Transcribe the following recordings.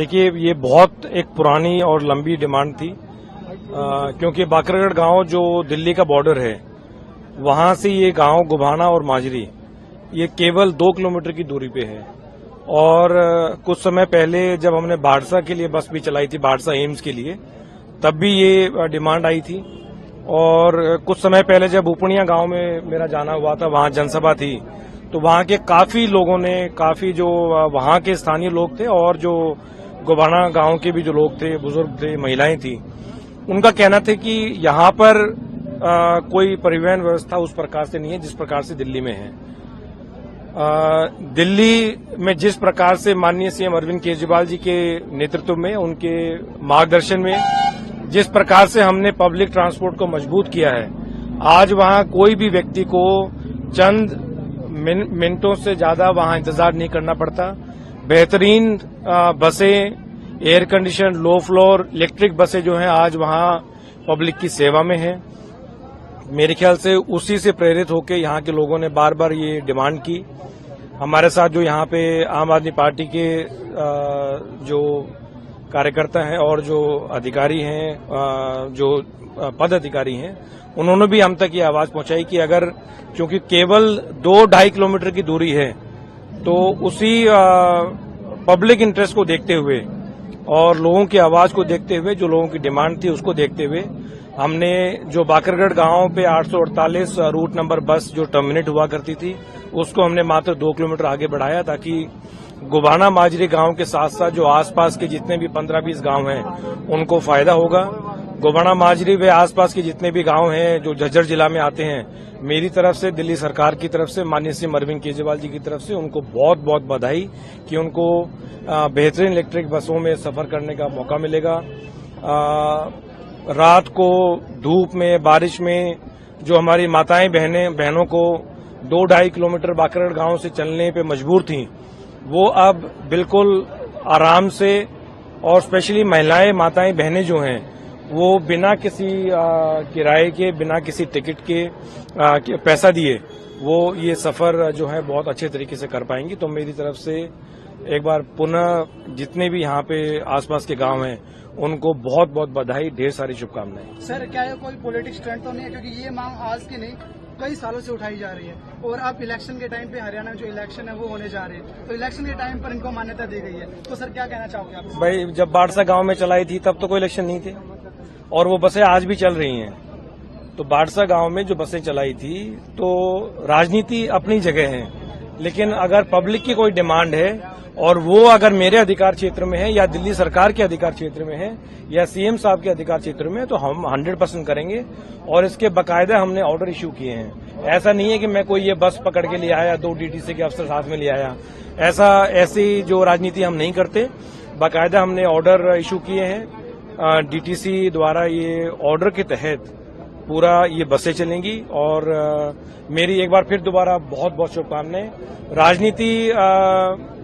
देखिए, ये बहुत एक पुरानी और लंबी डिमांड थी, क्योंकि बाकरगढ़ गांव जो दिल्ली का बॉर्डर है, वहां से ये गांव गुभाना और माजरी ये केवल 2 किलोमीटर की दूरी पे है। और कुछ समय पहले जब हमने बाढ़सा के लिए बस भी चलाई थी, बाढ़सा एम्स के लिए, तब भी ये डिमांड आई थी। और कुछ समय पहले जब उपनिया गांव में मेरा जाना हुआ था, वहां जनसभा थी, तो वहां के काफी लोगों ने, काफी जो वहां के स्थानीय लोग थे और जो गुभाना गांव के भी जो लोग थे, बुजुर्ग थे, महिलाएं थी, उनका कहना था कि यहाँ पर कोई परिवहन व्यवस्था उस प्रकार से नहीं है जिस प्रकार से दिल्ली में है। दिल्ली में जिस प्रकार से माननीय सीएम अरविंद केजरीवाल जी के नेतृत्व में, उनके मार्गदर्शन में जिस प्रकार से हमने पब्लिक ट्रांसपोर्ट को मजबूत किया है, आज वहां कोई भी व्यक्ति को चंद मिनटों से ज्यादा वहां इंतजार नहीं करना पड़ता। बेहतरीन बसें, air condition, low floor, electric बसें जो हैं आज वहां पब्लिक की सेवा में हैं। मेरे ख्याल से उसी से प्रेरित होकर यहाँ के लोगों ने बार बार ये डिमांड की। हमारे साथ जो यहाँ पे आम आदमी पार्टी के जो कार्यकर्ता हैं और जो अधिकारी हैं, जो पद अधिकारी हैं, उन्होंने भी हम तक ये आवाज पहुंचाई कि अगर, क्योंकि केवल 2-2.5 किलोमीटर की दूरी है, तो उसी पब्लिक इंटरेस्ट को देखते हुए और लोगों की आवाज को देखते हुए, जो लोगों की डिमांड थी उसको देखते हुए, हमने जो बाकरगढ़ गांव पे 848 रूट नंबर बस जो टर्मिनेट हुआ करती थी, उसको हमने मात्र 2 किलोमीटर आगे बढ़ाया, ताकि गुभाना माजरी गांव के साथ साथ जो आसपास के जितने भी 15-20 गांव हैं उनको फायदा होगा। गुभाना माजरी व आसपास के जितने भी गांव हैं जो झज्जर जिला में आते हैं, मेरी तरफ से, दिल्ली सरकार की तरफ से, माननीय सीएम अरविंद केजरीवाल जी की तरफ से उनको बहुत बहुत बधाई कि उनको बेहतरीन इलेक्ट्रिक बसों में सफर करने का मौका मिलेगा। रात को धूप में, बारिश में जो हमारी माताएं बहनों को 2-2.5 किलोमीटर बाकरगढ़ गांव से चलने पे मजबूर थीं, वो अब बिल्कुल आराम से, और स्पेशली महिलाएं, माताएं, बहनें जो हैं, वो बिना किसी किराए के, बिना किसी टिकट के पैसा दिए वो ये सफर जो है बहुत अच्छे तरीके से कर पाएंगी। तो मेरी तरफ से एक बार पुनः जितने भी यहाँ पे आसपास के गांव हैं उनको बहुत बहुत बधाई, ढेर सारी शुभकामनाएं। सर, क्या ये कोई पॉलिटिक्स ट्रेंड तो नहीं है, क्योंकि ये मांग आज की नहीं, कई सालों से उठाई जा रही है, और अब इलेक्शन के टाइम पे हरियाणा में जो इलेक्शन है वो होने जा रहे हैं, तो इलेक्शन के टाइम पर इनको मान्यता दी गई है, तो सर क्या कहना चाहोगे आप? भाई, जब बाढ़सा गांव में चलाई थी तब तो कोई इलेक्शन नहीं थे, और वो बसें आज भी चल रही हैं। तो बाढ़सा गांव में जो बसें चलाई थी, तो राजनीति अपनी जगह है, लेकिन अगर पब्लिक की कोई डिमांड है और वो अगर मेरे अधिकार क्षेत्र में है, या दिल्ली सरकार के अधिकार क्षेत्र में है, या सीएम साहब के अधिकार क्षेत्र में है, तो हम 100% करेंगे। और इसके बकायदा हमने ऑर्डर इश्यू किए हैं। ऐसा नहीं है कि मैं कोई ये बस पकड़ के ले आया, 2 डीटीसी के अफसर साथ में ले आया, ऐसी जो राजनीति हम नहीं करते। बकायदा हमने ऑर्डर इश्यू किए हैं, डीटीसी द्वारा ये ऑर्डर के तहत पूरा ये बसें चलेंगी। और मेरी एक बार फिर दोबारा बहुत बहुत शुभकामनाएं। राजनीति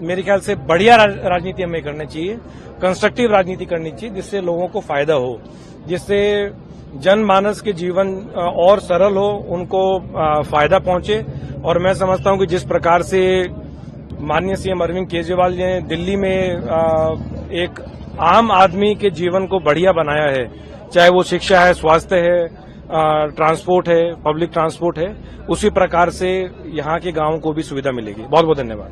मेरे ख्याल से बढ़िया राजनीति हमें करनी चाहिए, कंस्ट्रक्टिव राजनीति करनी चाहिए, जिससे लोगों को फायदा हो, जिससे जनमानस के जीवन और सरल हो, उनको फायदा पहुंचे। और मैं समझता हूं कि जिस प्रकार से माननीय सीएम अरविंद केजरीवाल जी ने दिल्ली में एक आम आदमी के जीवन को बढ़िया बनाया है, चाहे वो शिक्षा है, स्वास्थ्य है, ट्रांसपोर्ट है, पब्लिक ट्रांसपोर्ट है, उसी प्रकार से यहाँ के गांवों को भी सुविधा मिलेगी। बहुत बहुत धन्यवाद।